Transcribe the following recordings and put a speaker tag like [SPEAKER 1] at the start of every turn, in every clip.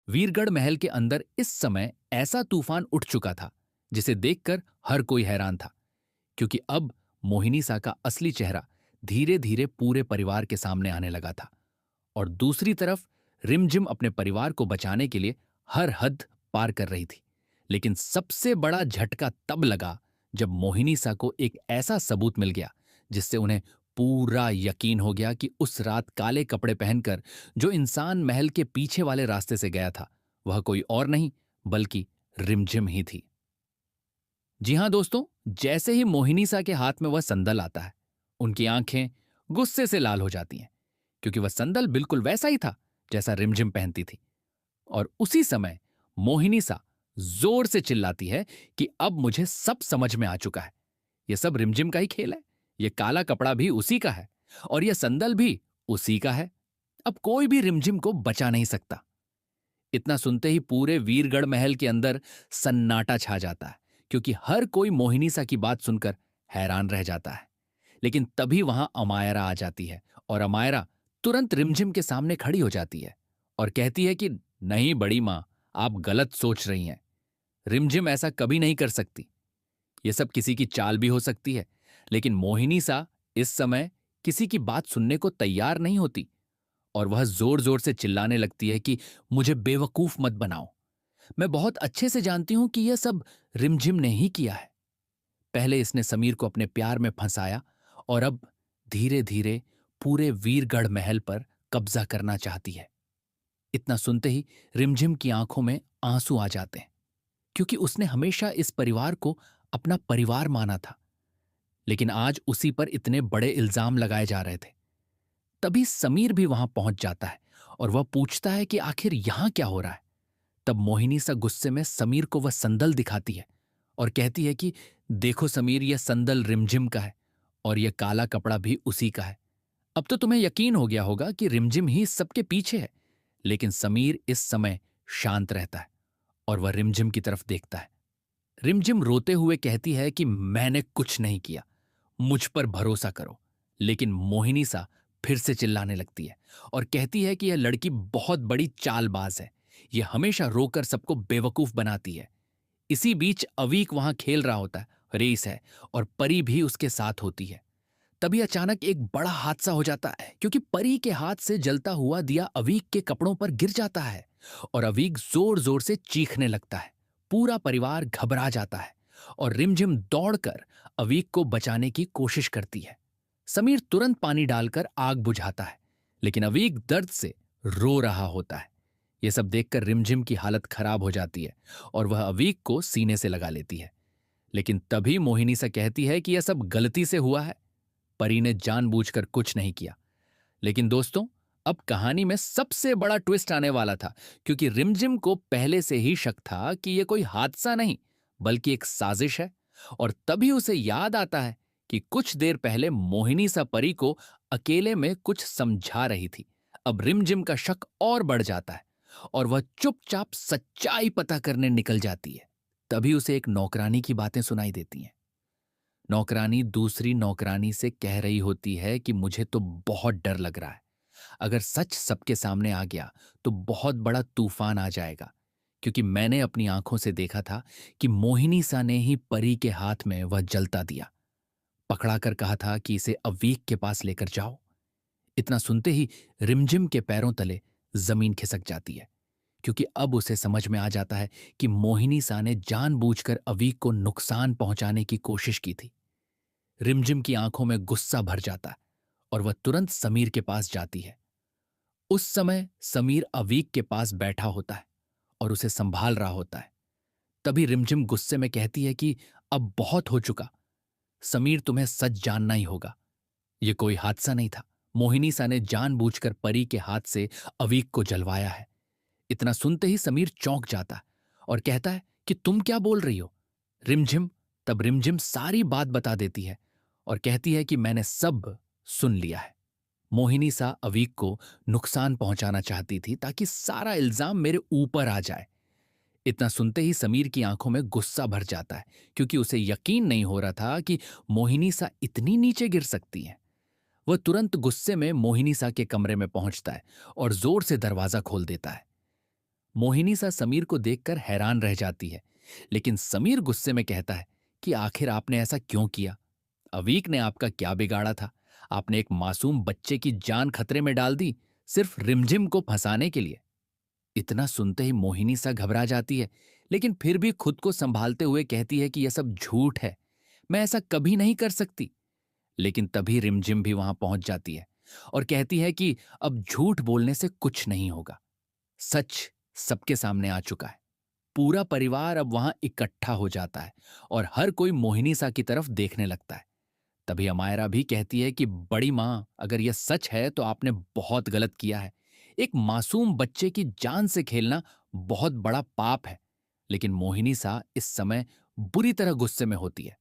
[SPEAKER 1] वीरगढ़ महल के अंदर इस समय ऐसा तूफान उठ चुका था जिसे देखकर हर कोई हैरान था, क्योंकि अब मोहिनी सा का असली चेहरा धीरे धीरे पूरे परिवार के सामने आने लगा था। और दूसरी तरफ रिमझिम अपने परिवार को बचाने के लिए हर हद पार कर रही थी। लेकिन सबसे बड़ा झटका तब लगा जब मोहिनी सा को एक ऐसा सबूत मिल गया जिससे उन्हें पूरा यकीन हो गया कि उस रात काले कपड़े पहनकर जो इंसान महल के पीछे वाले रास्ते से गया था वह कोई और नहीं बल्कि रिमझिम ही थी। जी हां दोस्तों, जैसे ही मोहिनी सा के हाथ में वह संदल आता है, उनकी आंखें गुस्से से लाल हो जाती हैं, क्योंकि वह संदल बिल्कुल वैसा ही था जैसा रिमझिम पहनती थी। और उसी समय मोहिनी सा जोर से चिल्लाती है कि अब मुझे सब समझ में आ चुका है। यह सब रिमझिम का ही खेल है। यह काला कपड़ा भी उसी का है और यह संदल भी उसी का है। अब कोई भी रिमझिम को बचा नहीं सकता। इतना सुनते ही पूरे वीरगढ़ महल के अंदर सन्नाटा छा जाता है, क्योंकि हर कोई मोहिनी सा की बात सुनकर हैरान रह जाता है। लेकिन तभी वहां अमायरा आ जाती है और अमायरा तुरंत रिमझिम के सामने खड़ी हो जाती है और कहती है कि नहीं बड़ी मां, आप गलत सोच रही हैं। रिमझिम ऐसा कभी नहीं कर सकती। यह सब किसी की चाल भी हो सकती है, लेकिन मोहिनी सा इस समय किसी की बात सुनने को तैयार नहीं होती और वह जोर जोर से चिल्लाने लगती है कि मुझे बेवकूफ मत बनाओ। मैं बहुत अच्छे से जानती हूं कि यह सब रिमझिम ने ही किया है। पहले इसने समीर को अपने प्यार में फंसाया और अब धीरे धीरे पूरे वीरगढ़ महल पर कब्जा करना चाहती है। इतना सुनते ही रिमझिम की आंखों में आंसू आ जाते हैं, क्योंकि उसने हमेशा इस परिवार को अपना परिवार माना था। लेकिन आज उसी पर इतने बड़े इल्जाम लगाए जा रहे थे। तभी समीर भी वहां पहुंच जाता है और वह पूछता है कि आखिर यहां क्या हो रहा है। तब मोहिनी सा गुस्से में समीर को वह संदल दिखाती है और कहती है कि देखो समीर, यह संदल रिमझिम का है और यह काला कपड़ा भी उसी का है। अब तो तुम्हें यकीन हो गया होगा कि रिमझिम ही इस सबके पीछे है। लेकिन समीर इस समय शांत रहता है और वह रिमझिम की तरफ देखता है। रिमझिम रोते हुए कहती है कि मैंने कुछ नहीं किया, मुझ पर भरोसा करो। लेकिन मोहिनी सा फिर से चिल्लाने लगती है और कहती है कि यह लड़की बहुत बड़ी चालबाज है। यह हमेशा रोकर सबको बेवकूफ बनाती है। इसी बीच अवीक वहां खेल रहा होता है, रेस है, और परी भी उसके साथ होती है। तभी अचानक एक बड़ा हादसा हो जाता है, क्योंकि परी के हाथ से जलता हुआ दिया अवीक के कपड़ों पर गिर जाता है और अवीक जोर जोर से चीखने लगता है। पूरा परिवार घबरा जाता है और रिमझिम दौड़कर अवीक को बचाने की कोशिश करती है। समीर तुरंत पानी डालकर आग बुझाता है, लेकिन अवीक दर्द से रो रहा होता है। यह सब देखकर रिमझिम की हालत खराब हो जाती है और वह अवीक को सीने से लगा लेती है। लेकिन तभी मोहिनी सा कहती है कि यह सब गलती से हुआ है, परी ने जानबूझकर कुछ नहीं किया। लेकिन दोस्तों, अब कहानी में सबसे बड़ा ट्विस्ट आने वाला था, क्योंकि रिमझिम को पहले से ही शक था कि यह कोई हादसा नहीं बल्कि एक साजिश है। और तभी उसे याद आता है कि कुछ देर पहले मोहिनी सा परी को अकेले में कुछ समझा रही थी। अब रिमझिम का शक और बढ़ जाता है और वह चुपचाप सच्चाई पता करने निकल जाती है। तभी उसे एक नौकरानी की बातें सुनाई देती हैं। नौकरानी दूसरी नौकरानी से कह रही होती है कि मुझे तो बहुत डर लग रहा है। अगर सच सबके सामने आ गया तो बहुत बड़ा तूफान आ जाएगा, क्योंकि मैंने अपनी आंखों से देखा था कि मोहिनी सा ने ही परी के हाथ में वह जलता दिया पकड़ाकर कहा था कि इसे अवीक के पास लेकर जाओ। इतना सुनते ही रिमझिम के पैरों तले जमीन खिसक जाती है, क्योंकि अब उसे समझ में आ जाता है कि मोहिनी सा ने जानबूझकर अवीक को नुकसान पहुंचाने की कोशिश की थी। रिमझिम की आंखों में गुस्सा भर जाता है और वह तुरंत समीर के पास जाती है। उस समय समीर अवीक के पास बैठा होता है और उसे संभाल रहा होता है। तभी रिमझिम गुस्से में कहती है कि अब बहुत हो चुका समीर, तुम्हें सच जानना ही होगा। यह कोई हादसा नहीं था। मोहिनी सा ने जानबूझकर परी के हाथ से अवीक को जलवाया है। इतना सुनते ही समीर चौंक जाता है और कहता है कि तुम क्या बोल रही हो रिमझिम। तब रिमझिम सारी बात बता देती है और कहती है कि मैंने सब सुन लिया है। मोहिनी सा अवीक को नुकसान पहुंचाना चाहती थी ताकि सारा इल्जाम मेरे ऊपर आ जाए। इतना सुनते ही समीर की आंखों में गुस्सा भर जाता है, क्योंकि उसे यकीन नहीं हो रहा था कि मोहिनी सा इतनी नीचे गिर सकती है। वह तुरंत गुस्से में मोहिनी सा के कमरे में पहुंचता है और जोर से दरवाजा खोल देता है। मोहिनी सा समीर को देखकर हैरान रह जाती है, लेकिन समीर गुस्से में कहता है कि आखिर आपने ऐसा क्यों किया? अवीक ने आपका क्या बिगाड़ा था? आपने एक मासूम बच्चे की जान खतरे में डाल दी, सिर्फ रिमझिम को फंसाने के लिए। इतना सुनते ही मोहिनी सा घबरा जाती है, लेकिन फिर भी खुद को संभालते हुए कहती है कि यह सब झूठ है, मैं ऐसा कभी नहीं कर सकती। लेकिन तभी रिमझिम भी वहां पहुंच जाती है और कहती है कि अब झूठ बोलने से कुछ नहीं होगा। सच सबके सामने आ चुका है। पूरा परिवार अब वहां इकट्ठा हो जाता है और हर कोई मोहिनी सा की तरफ देखने लगता है। तभी अमायरा भी कहती है कि बड़ी मां, अगर यह सच है तो आपने बहुत गलत किया है। एक मासूम बच्चे की जान से खेलना बहुत बड़ा पाप है। लेकिन मोहिनी सा इस समय बुरी तरह गुस्से में होती है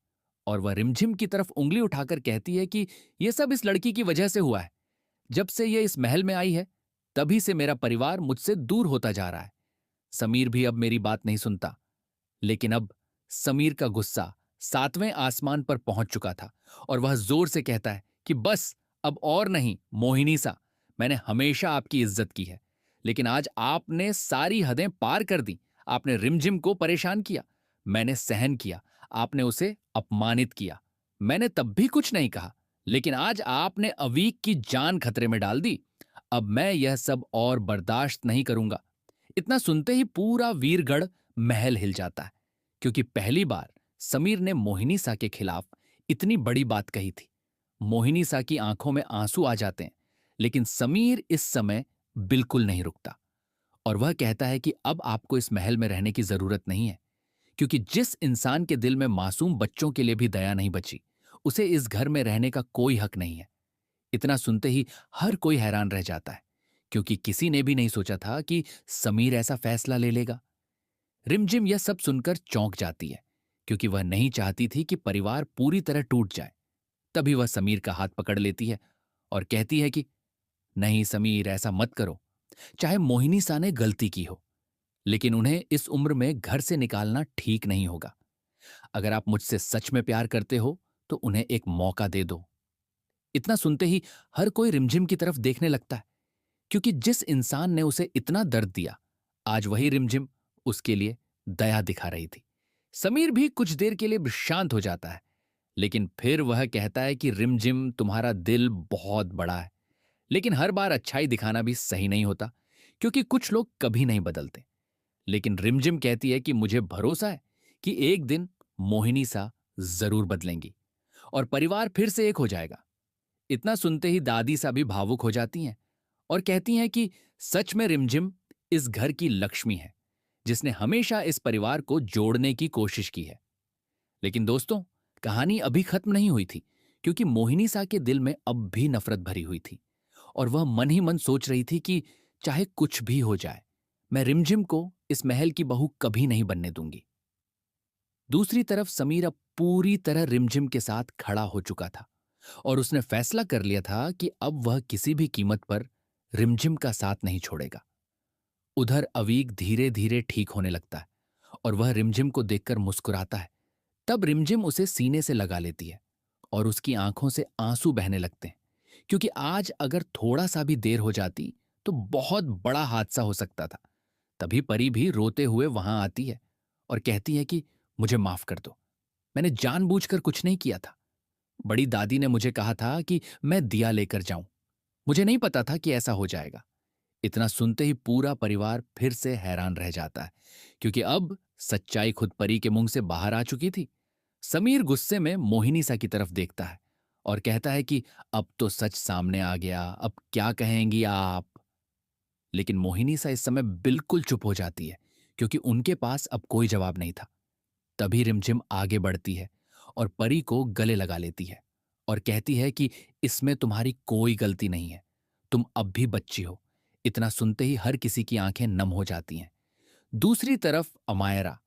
[SPEAKER 1] और वह रिमझिम की तरफ उंगली उठाकर कहती है कि यह सब इस लड़की की वजह से हुआ है। जब से यह इस महल में आई है, तभी से मेरा परिवार मुझसे दूर होता जा रहा है। समीर भी अब मेरी बात नहीं सुनता। लेकिन अब समीर का गुस्सा सातवें आसमान पर पहुंच चुका था और वह जोर से कहता है कि बस, अब और नहीं मोहिनी सा, मैंने हमेशा आपकी इज्जत की है, लेकिन आज आपने सारी हदें पार कर दी। आपने रिमझिम को परेशान किया, मैंने सहन किया। आपने उसे अपमानित किया, मैंने तब भी कुछ नहीं कहा। लेकिन आज आपने अवीक की जान खतरे में डाल दी। अब मैं यह सब और बर्दाश्त नहीं करूंगा। इतना सुनते ही पूरा वीरगढ़ महल हिल जाता है, क्योंकि पहली बार समीर ने मोहिनी सा के खिलाफ इतनी बड़ी बात कही थी। मोहिनी सा की आंखों में आंसू आ जाते हैं, लेकिन समीर इस समय बिल्कुल नहीं रुकता और वह कहता है कि अब आपको इस महल में रहने की जरूरत नहीं है, क्योंकि जिस इंसान के दिल में मासूम बच्चों के लिए भी दया नहीं बची, उसे इस घर में रहने का कोई हक नहीं है। इतना सुनते ही हर कोई हैरान रह जाता है, क्योंकि किसी ने भी नहीं सोचा था कि समीर ऐसा फैसला ले लेगा। रिमझिम यह सब सुनकर चौंक जाती है, क्योंकि वह नहीं चाहती थी कि परिवार पूरी तरह टूट जाए। तभी वह समीर का हाथ पकड़ लेती है और कहती है कि नहीं समीर, ऐसा मत करो। चाहे मोहिनी सा ने गलती की हो, लेकिन उन्हें इस उम्र में घर से निकालना ठीक नहीं होगा। अगर आप मुझसे सच में प्यार करते हो तो उन्हें एक मौका दे दो। इतना सुनते ही हर कोई रिमझिम की तरफ देखने लगता है, क्योंकि जिस इंसान ने उसे इतना दर्द दिया, आज वही रिमझिम उसके लिए दया दिखा रही थी। समीर भी कुछ देर के लिए शांत हो जाता है, लेकिन फिर वह कहता है कि रिमझिम, तुम्हारा दिल बहुत बड़ा है, लेकिन हर बार अच्छाई दिखाना भी सही नहीं होता, क्योंकि कुछ लोग कभी नहीं बदलते। लेकिन रिमझिम कहती है कि मुझे भरोसा है कि एक दिन मोहिनी सा जरूर बदलेंगी और परिवार फिर से एक हो जाएगा। इतना सुनते ही दादी सा भी भावुक हो जाती हैं और कहती हैं कि सच में रिमझिम इस घर की लक्ष्मी है, जिसने हमेशा इस परिवार को जोड़ने की कोशिश की है। लेकिन दोस्तों, कहानी अभी खत्म नहीं हुई थी, क्योंकि मोहिनी सा के दिल में अब भी नफरत भरी हुई थी और वह मन ही मन सोच रही थी कि चाहे कुछ भी हो जाए, मैं रिमझिम को इस महल की बहू कभी नहीं बनने दूंगी। दूसरी तरफ समीर अब पूरी तरह रिमझिम के साथ खड़ा हो चुका था और उसने फैसला कर लिया था कि अब वह किसी भी कीमत पर रिमझिम का साथ नहीं छोड़ेगा। उधर अवीक धीरे धीरे ठीक होने लगता है और वह रिमझिम को देखकर मुस्कुराता है। तब रिमझिम उसे सीने से लगा लेती है और उसकी आंखों से आंसू बहने लगते हैं, क्योंकि आज अगर थोड़ा सा भी देर हो जाती तो बहुत बड़ा हादसा हो सकता था। तभी परी भी रोते हुए वहां आती है और कहती है कि मुझे माफ कर दो, मैंने जानबूझकर कुछ नहीं किया था। बड़ी दादी ने मुझे कहा था कि मैं दिया लेकर जाऊं, मुझे नहीं पता था कि ऐसा हो जाएगा। इतना सुनते ही पूरा परिवार फिर से हैरान रह जाता है, क्योंकि अब सच्चाई खुद परी के मुंह से बाहर आ चुकी थी। समीर गुस्से में मोहिनी सा की तरफ देखता है और कहता है कि अब तो सच सामने आ गया, अब क्या कहेंगी आप? लेकिन मोहिनी सा इस समय बिल्कुल चुप हो जाती है, क्योंकि उनके पास अब कोई जवाब नहीं था। तभी रिमझिम आगे बढ़ती है और परी को गले लगा लेती है और कहती है कि इसमें तुम्हारी कोई गलती नहीं है, तुम अब भी बच्ची हो। इतना सुनते ही हर किसी की आंखें नम हो जाती हैं। दूसरी तरफ अमायरा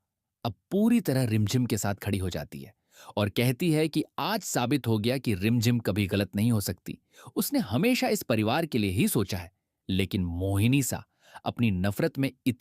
[SPEAKER 1] अब पूरी तरह रिमझिम के साथ खड़ी हो जाती है और कहती है कि आज साबित हो गया कि रिमझिम कभी गलत नहीं हो सकती। उसने हमेशा इस परिवार के लिए ही सोचा है। लेकिन मोहिनी सा अपनी नफरत में